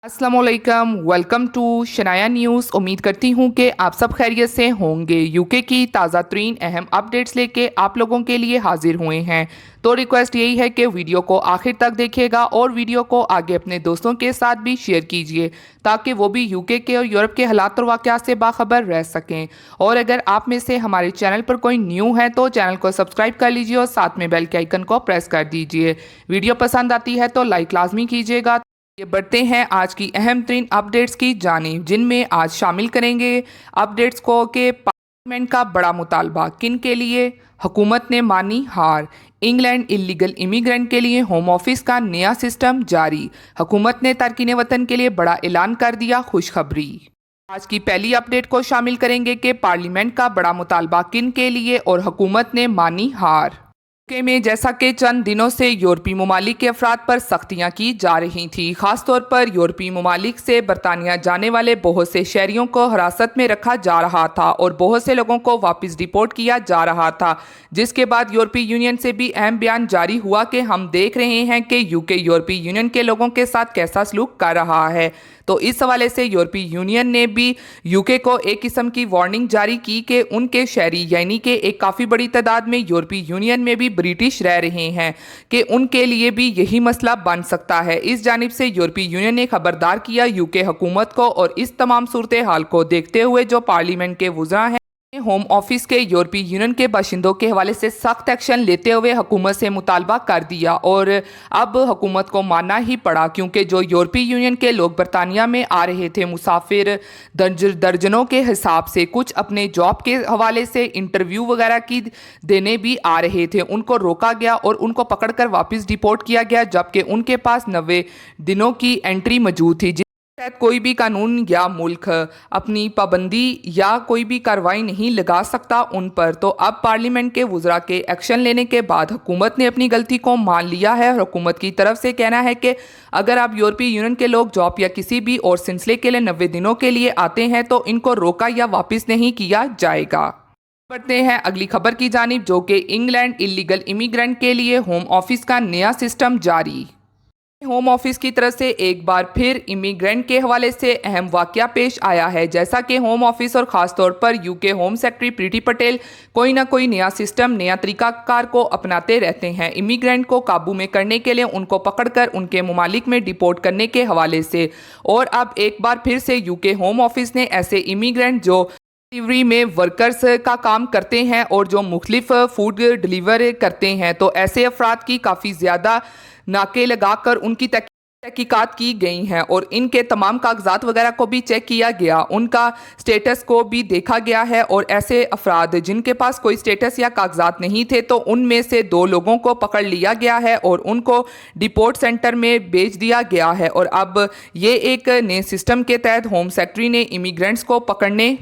अस्सलामुअलैकुम, welcome to Shanaya news. उम्मीद करती हूँ कि आप सब खैरियत से होंगे। यूके की ताज़ा तरीन अहम अपडेट्स लेके आप लोगों के लिए हाजिर हुए हैं। तो रिक्वेस्ट यही है कि वीडियो को आखिर तक देखिएगा और वीडियो को आगे अपने दोस्तों के साथ भी शेयर कीजिए ताकि वो भी यूके के और यूरोप के हालात और वाक़यात से बाखबर रह सकें। और अगर आप में से हमारे चैनल पर कोई न्यू है तो चैनल को सब्सक्राइब कर लीजिए और साथ में बेल के आइकन को प्रेस कर दीजिए। वीडियो पसंद आती है तो लाइक लाजमी कीजिएगा। ये बढ़ते हैं आज की अहम तरीन अपडेट्स की जानिब, जिनमें आज शामिल करेंगे अपडेट्स को कि पार्लियामेंट का बड़ा मुतालबा किन के लिए, हुकूमत ने मानी हार, इंग्लैंड इलीगल इमिग्रेंट के लिए होम ऑफिस का नया सिस्टम जारी, हुकूमत ने तारकीन वतन के लिए बड़ा ऐलान कर दिया खुशखबरी। आज की पहली अपडेट को शामिल करेंगे कि पार्लियामेंट का बड़ा मुतालबा किन के लिए और हुकूमत ने मानी हार। यूके में जैसा कि चंद दिनों से यूरोपीय ममालिक के अफराद पर सख्तियां की जा रही थी, खासतौर पर यूरोपीय ममालिक से बरतानिया जाने वाले बहुत से शहरियों को हिरासत में रखा जा रहा था और बहुत से लोगों को वापस डिपोर्ट किया जा रहा था, जिसके बाद यूरोपीय यूनियन से भी अहम बयान जारी हुआ कि हम देख रहे हैं कि यूके यूरोपीय यूनियन के लोगों के साथ कैसा सलूक कर रहा है। तो इस हवाले से यूरोपीय यूनियन ने भी यूके को एक किस्म की वार्निंग जारी की कि उनके शहरी यानी कि एक काफ़ी बड़ी तादाद में यूरोपीय यूनियन में भी ब्रिटिश रह रहे हैं कि उनके लिए भी यही मसला बन सकता है। इस जानिब से यूरोपीय यूनियन ने खबरदार किया यूके हुकूमत को और इस तमाम सूरत हाल को देखते हुए जो पार्लियामेंट के वज़रा हैं होम ऑफिस के यूरोपीय यूनियन के बाशिंदों के हवाले से सख्त एक्शन लेते हुए हुकूमत से मुतालबा कर दिया और अब हुकूमत को मानना ही पड़ा, क्योंकि जो यूरोपीय यूनियन के लोग बरतानिया में आ रहे थे मुसाफिर दर्जनों के हिसाब से, कुछ अपने जॉब के हवाले से इंटरव्यू वगैरह की देने भी आ रहे थे, उनको रोका गया और उनको पकड़कर वापस डिपोर्ट किया गया, जबकि उनके पास 90 दिनों की एंट्री मौजूद थी। कोई भी कानून या मुल्क अपनी पाबंदी या कोई भी कार्रवाई नहीं लगा सकता उन पर। तो अब पार्लियामेंट के वज़रा के एक्शन लेने के बाद हुकूमत ने अपनी गलती को मान लिया है। हुकूमत की तरफ से कहना है कि अगर आप यूरोपीय यूनियन के लोग जॉब या किसी भी और सिलसिले के लिए 90 दिनों के लिए आते हैं तो इनको रोका या वापस नहीं किया जाएगा। बढ़ते हैं अगली खबर की जानिब, जो कि इंग्लैंड इलीगल इमिग्रेंट के लिए होम ऑफिस का नया सिस्टम जारी। होम ऑफिस की तरफ से एक बार फिर इमिग्रेंट के हवाले से अहम वाकया पेश आया है। जैसा कि होम ऑफिस और ख़ास तौर पर यूके होम सेक्रेटरी प्रीति पटेल कोई ना कोई नया सिस्टम, नया तरीकाकार को अपनाते रहते हैं इमिग्रेंट को काबू में करने के लिए, उनको पकड़कर उनके ममालिक में डिपोर्ट करने के हवाले से। और अब एक बार फिर से यूके होम ऑफिस ने ऐसे इमिग्रेंट जो डिलीवरी में वर्कर्स का काम करते हैं और जो मुख्तलिफ फूड डिलीवर करते हैं, तो ऐसे अफराद की काफ़ी ज़्यादा नाके लगाकर उनकी तहकीकात की गई हैं और इनके तमाम कागजात वगैरह को भी चेक किया गया, उनका स्टेटस को भी देखा गया है। और ऐसे अफराद जिनके पास कोई स्टेटस या कागजात नहीं थे, तो उनमें से 2 लोगों को पकड़ लिया गया है और उनको डिपोर्ट सेंटर में भेज दिया गया है। और अब ये एक नए सिस्टम के तहत होम सेक्रेटरी ने इमिग्रेंट्स को पकड़ने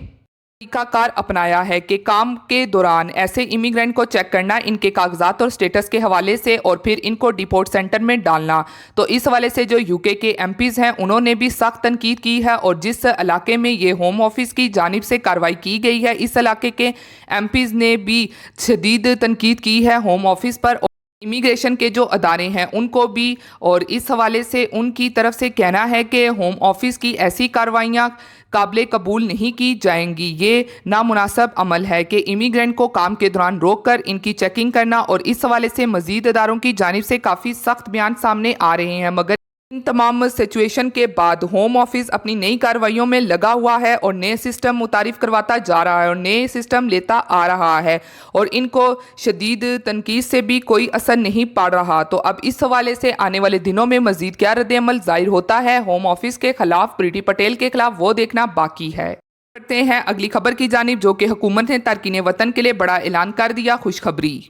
तरीकाकार अपनाया है कि काम के दौरान ऐसे इमिग्रेंट को चेक करना इनके कागजात और स्टेटस के हवाले से और फिर इनको डिपोर्ट सेंटर में डालना। तो इस हवाले से जो यूके के एमपीज़ हैं उन्होंने भी सख्त तनकीद की है और जिस इलाके में ये होम ऑफिस की जानिब से कार्रवाई की गई है, इस इलाके के एमपीज़ ने भी शदीद तनकीद की है होम ऑफिस पर, इमिग्रेशन के जो अदारे हैं उनको भी। और इस हवाले से उनकी तरफ से कहना है कि होम ऑफिस की ऐसी कार्रवाइयाँ काबिल कबूल नहीं की जाएंगी। ये नामुनासिब अमल है कि इमिग्रेंट को काम के दौरान रोक कर इनकी चेकिंग करना। और इस हवाले से मज़ीद अदारों की जानिब से काफ़ी सख्त बयान सामने आ रहे हैं, मगर इन तमाम सिचुएशन के बाद होम ऑफिस अपनी नई कार्रवाइयों में लगा हुआ है और नए सिस्टम मुतारिफ करवाता जा रहा है और नए सिस्टम लेता आ रहा है और इनको शदीद तनकीद से भी कोई असर नहीं पड़ रहा। तो अब इस हवाले से आने वाले दिनों में मज़ीद क्या रद्द-ए-अमल ज़ाहिर होता है होम ऑफिस के खिलाफ, प्रीति पटेल के खिलाफ, वो देखना बाकी है। करते हैं अगली खबर की जानिब, जो कि हुकूमत ने तारकीन वतन के लिए बड़ा ऐलान कर दिया खुशखबरी।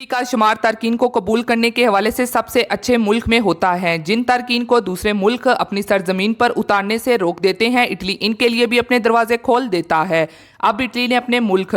का शुमार तारकीन को कबूल करने के हवाले से सबसे अच्छे मुल्क में होता है। जिन तारकीन को दूसरे मुल्क अपनी सरजमीन पर उतारने से रोक देते हैं, इटली इनके लिए भी अपने दरवाजे खोल देता है। अब इटली ने अपने मुल्क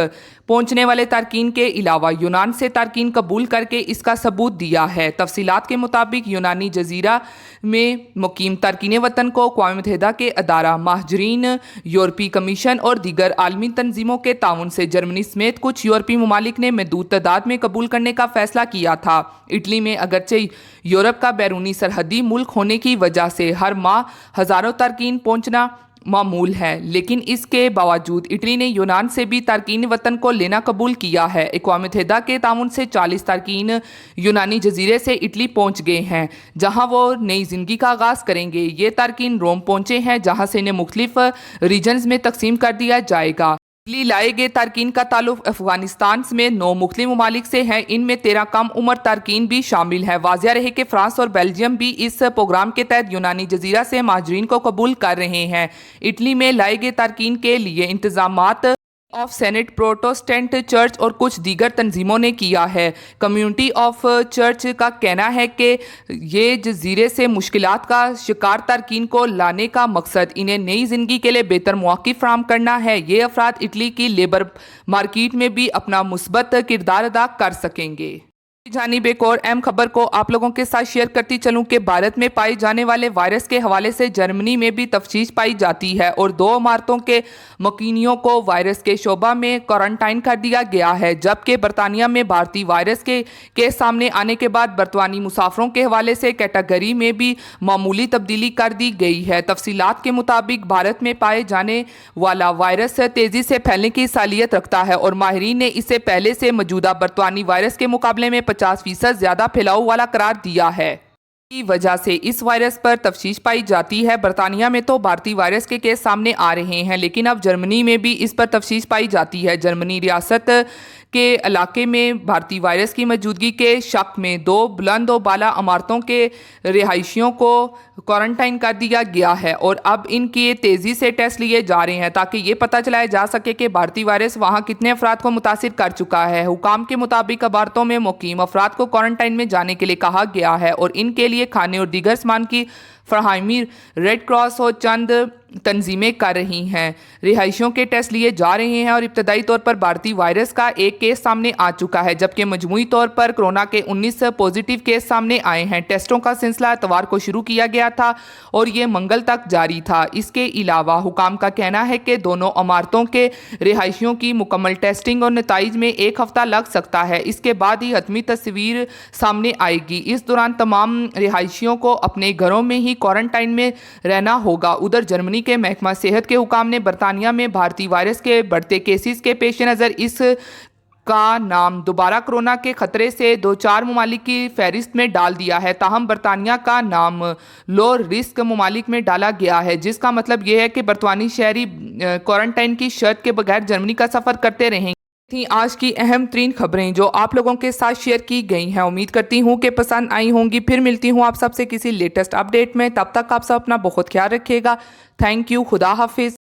पहुंचने वाले तारकीन के अलावा यूनान से तारकीन कबूल करके इसका सबूत दिया है। तफसीलात के मुताबिक यूनानी जजीरा में मुकीम तारकीन वतन को अक़वाम मुत्तहिदा के अदारा महाजरीन, यूरोपीय कमीशन और दीगर आलमी तंजीमों के ताउन से जर्मनी समेत कुछ यूरोपीय ममालिक ने महदूद तादाद में कबूल करने करने का फैसला किया था। इटली में अगरचे यूरोप का बैरूनी सरहदी मुल्क होने की वजह से हर माह हज़ारों तारकीन पहुंचना मामूल है, लेकिन इसके बावजूद इटली ने यूनान से भी तारकीन वतन को लेना कबूल किया है। अक़वाम मुत्तहिदा के ताउन से 40 तारकीन यूनानी जजीरे से इटली पहुंच गए हैं, जहां वो नई ज़िंदगी का आगाज़ करेंगे। ये तारकीन रोम पहुंचे हैं, जहां से इन्हें मुख्तलिफ रीजन्स में तकसीम कर दिया जाएगा। इटली लाए गए तारकीन का ताल्लुक अफगानिस्तान में 9 मुख्तलिफ ममालिक से है। इनमें 13 कम उम्र तारकीन भी शामिल है। वाज़िया रहे कि फ्रांस और बेल्जियम भी इस प्रोग्राम के तहत यूनानी जजीरा से महाजरीन को कबूल कर रहे हैं। इटली में लाए गए तारकीन के लिए इंतजामात ऑफ सेनेट प्रोटेस्टेंट चर्च और कुछ दीगर तंजीमों ने किया है। कम्युनिटी ऑफ चर्च का कहना है कि ये जजीरे से मुश्किलात का शिकार तारकीन को लाने का मकसद इन्हें नई ज़िंदगी के लिए बेहतर मौक़े फराहम करना है। ये अफराद इटली की लेबर मार्केट में भी अपना मुस्बत किरदार अदा कर सकेंगे। जानिब एक और अहम खबर को आप लोगों के साथ शेयर करती चलूं कि भारत में पाए जाने वाले वायरस के हवाले से जर्मनी में भी तफ्तीश पाई जाती है और 2 इमारतों के मकीनियों को वायरस के शोबा में क्वारंटाइन कर दिया गया है, जबकि बरतानिया में भारतीय वायरस के केस सामने आने के बाद बरतानी मुसाफरों के हवाले से कैटेगरी में भी मामूली तब्दीली कर दी गई है। तफसीलात के मुताबिक भारत में पाए जाने वाला वायरस तेज़ी से फैलने की सालियत रखता है और माहिरीन ने इसे पहले से मौजूदा बरतानी वायरस के मुकाबले में 50% ज़्यादा फैलाव वाला करार दिया है। की वजह से इस वायरस पर तफ्तीश पाई जाती है। बरतानिया में तो भारतीय वायरस के केस सामने आ रहे हैं, लेकिन अब जर्मनी में भी इस पर तफ्तीश पाई जाती है। जर्मनी रियासत के इलाके में भारतीय वायरस की मौजूदगी के शक में 2 बुलंद और बाला इमारतों के रिहायशियों को क्वारंटाइन कर दिया गया है और अब इनके तेज़ी से टेस्ट लिए जा रहे हैं ताकि ये पता चलाया जा सके कि भारतीय वायरस वहाँ कितने अफराद को मुतासिर कर चुका है। हुकाम के मुताबिक इमारतों में मुकीम अफराद को क्वारंटाइन में जाने के लिए कहा गया है और इनके लिए खाने और दीगर सामान की फराहमी रेड क्रॉस और चंद तंजीमें कर रही हैं। रिहायशियों के टेस्ट लिए जा रहे हैं और इब्तदाई तौर पर भारतीय वायरस का एक केस सामने आ चुका है, जबकि मजमूई तौर पर कोरोना के 19 पॉजिटिव केस सामने आए हैं। टेस्टों का सिलसिला इतवार को शुरू किया गया था और ये मंगल तक जारी था। इसके अलावा हुकाम का कहना है कि दोनों इमारतों के रिहायशियों की मुकम्मल टेस्टिंग और नताइज में 1 हफ्ता लग सकता है। इसके बाद ही हतमी तस्वीर सामने आएगी। इस दौरान तमाम रिहायशियों को अपने घरों में ही क्वारंटाइन में रहना होगा। उधर जर्मनी के महकमा सेहत के हुकाम ने बरतानिया में भारतीय वायरस के बढ़ते केसेस के पेश नज़र इस का नाम दोबारा कोरोना के खतरे से 2-4 ममालिक की फहरिस्त में डाल दिया है। ताहम बरतानिया का नाम लो रिस्क ममालिक में डाला गया है, जिसका मतलब यह है कि बरतानी शहरी क्वारंटाइन की शर्त के बगैर जर्मनी का सफ़र करते रहेंगे। थी आज की अहम तरीन खबरें जो आप लोगों के साथ शेयर की गई हैं। उम्मीद करती हूँ कि पसंद आई होंगी। फिर मिलती हूँ आप सबसे किसी लेटेस्ट अपडेट में। तब तक आप सब अपना बहुत ख्याल रखिएगा। Thank you. खुदा हाफिज़।